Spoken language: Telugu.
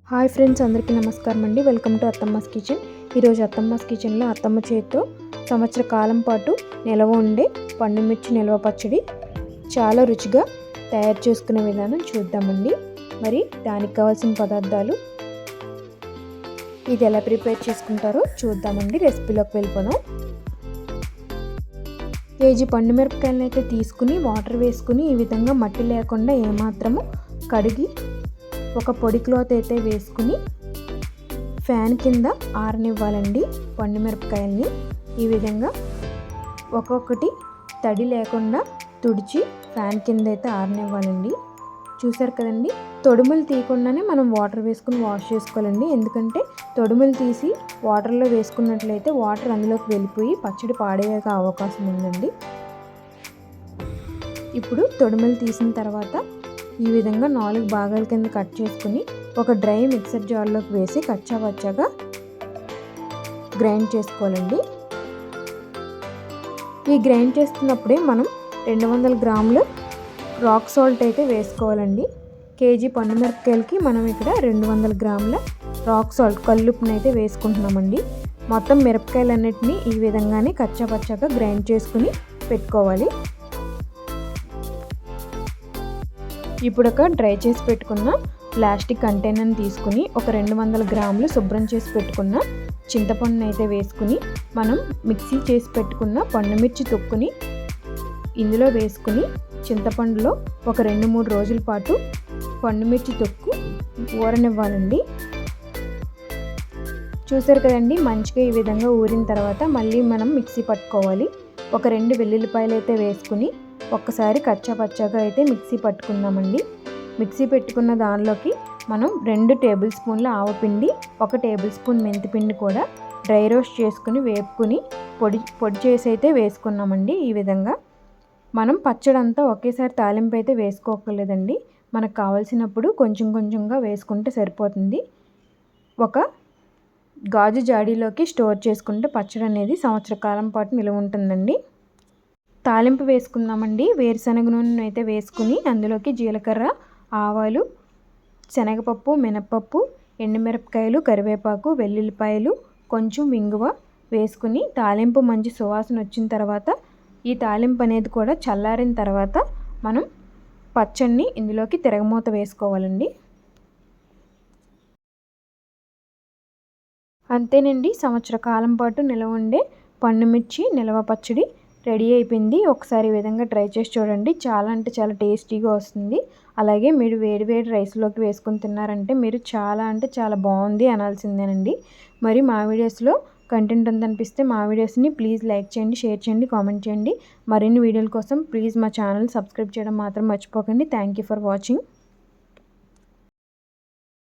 హాయ్ ఫ్రెండ్స్, అందరికీ నమస్కారం అండి. Welcome to అత్తమ్మస్ kitchen. ఈరోజు అత్తమ్మస్ కిచెన్లో అత్తమ్మ చేతితో సంవత్సర కాలం పాటు నిల్వ ఉండే పండుమిర్చి నిల్వ పచ్చడి చాలా రుచిగా తయారు చేసుకునే విధానం చూద్దామండి. మరి దానికి కావాల్సిన పదార్థాలు, ఇది ఎలా ప్రిపేర్ చేసుకుంటారో చూద్దామండి. రెసిపీలోకి వెళ్ళిపోదాం. కేజీ పండుమిరపకాయలను అయితే తీసుకుని వాటర్ వేసుకుని ఈ విధంగా మట్టి లేకుండా ఏమాత్రము కడిగి ఒక పొడి క్లాత్ అయితే వేసుకుని ఫ్యాన్ కింద ఆరనివ్వాలండి. పండుమిరపకాయల్ని ఈ విధంగా ఒక్కొక్కటి తడి లేకుండా తుడిచి ఫ్యాన్ కింద అయితే ఆరనివ్వాలండి. చూసారు కదండి, తొడుములు తీయకుండానే మనం వాటర్ వేసుకుని వాష్ చేసుకోవాలండి. ఎందుకంటే తొడుములు తీసి వాటర్లో వేసుకున్నట్లయితే వాటర్ అందులోకి వెళ్ళిపోయి పచ్చడి పాడయ్యే అవకాశం ఉందండి. ఇప్పుడు తొడుములు తీసిన తర్వాత ఈ విధంగా 4 భాగాల కింద కట్ చేసుకుని ఒక డ్రై మిక్సర్ జార్లోకి వేసి కచ్చాపచ్చాగా గ్రైండ్ చేసుకోవాలండి. ఈ గ్రైండ్ చేస్తున్నప్పుడే మనం 200 గ్రాములు రాక్ సాల్ట్ అయితే వేసుకోవాలండి. కేజీ పండుమిరపకాయలకి మనం ఇక్కడ 200 గ్రాముల రాక్ సాల్ట్ కల్లుప్పుని అయితే వేసుకుంటున్నామండి. మొత్తం మిరపకాయలన్నిటినీ ఈ విధంగానే కచ్చాపచ్చాగా గ్రైండ్ చేసుకుని పెట్టుకోవాలి. ఇప్పుడు ఒక డ్రై చేసి పెట్టుకున్న ప్లాస్టిక్ కంటైనర్ని తీసుకుని ఒక 200 గ్రాములు శుభ్రం చేసి పెట్టుకున్న చింతపండుని అయితే వేసుకుని మనం మిక్సీ చేసి పెట్టుకున్న పండుమిర్చి తొక్కుని ఇందులో వేసుకుని చింతపండులో ఒక 2-3 రోజుల పాటు పండుమిర్చి తొక్కు ఊరనివ్వాలండి. చూసారు కదండి, మంచిగా ఈ విధంగా ఊరిన తర్వాత మళ్ళీ మనం మిక్సీ పట్టుకోవాలి. ఒక 2 వెల్లుల్లిపాయలు అయితే వేసుకుని ఒక్కసారి కచ్చాపచ్చాగా అయితే మిక్సీ పట్టుకుందామండి. మిక్సీ పెట్టుకున్న దానిలోకి మనం 2 టేబుల్ స్పూన్ల ఆవపిండి, 1 టేబుల్ స్పూన్ మెంతిపిండి కూడా డ్రై రోస్ట్ చేసుకుని వేపుకుని పొడి చేసి అయితే వేసుకున్నామండి. ఈ విధంగా మనం పచ్చడి అంతా ఒకేసారి తాలింపు అయితే వేసుకోకర్లేదండి. మనకు కావాల్సినప్పుడు కొంచెం కొంచెంగా వేసుకుంటే సరిపోతుంది. ఒక గాజు జాడీలోకి స్టోర్ చేసుకుంటే పచ్చడి అనేది సంవత్సర కాలం పాటు నిల్వ ఉంటుందండి. తాలింపు వేసుకుందామండి. వేరుశనగ నూనె అయితే వేసుకుని అందులోకి జీలకర్ర, ఆవాలు, శనగపప్పు, మినప్పప్పు, ఎండుమిరపకాయలు, కరివేపాకు, వెల్లుల్లిపాయలు, కొంచెం ఇంగువ వేసుకుని తాలింపు మంచి సువాసన వచ్చిన తర్వాత ఈ తాలింపు అనేది కూడా చల్లారిన తర్వాత మనం పచ్చడిని ఇందులోకి తిరగమూత వేసుకోవాలండి. అంతేనండి, సంవత్సర కాలం పాటు నిల్వ ఉండే పండుమిర్చి నిల్వ పచ్చడి రెడీ అయిపోయింది. ఒకసారి ఈ విధంగా ట్రై చేసి చూడండి. చాలా అంటే చాలా టేస్టీగా వస్తుంది. అలాగే మీరు వేడి వేడి రైస్లోకి వేసుకొని తిన్నారంటే మీరు చాలా అంటే చాలా బాగుంది అనాల్సిందేనండి. మరి మా వీడియోస్లో కంటెంట్ ఉందనిపిస్తే మా వీడియోస్ని ప్లీజ్ లైక్ చేయండి, షేర్ చేయండి, కామెంట్ చేయండి. మరిన్ని వీడియోల కోసం ప్లీజ్ మా ఛానల్ సబ్స్క్రైబ్ చేయడం మాత్రం మర్చిపోకండి. Thank you for watching.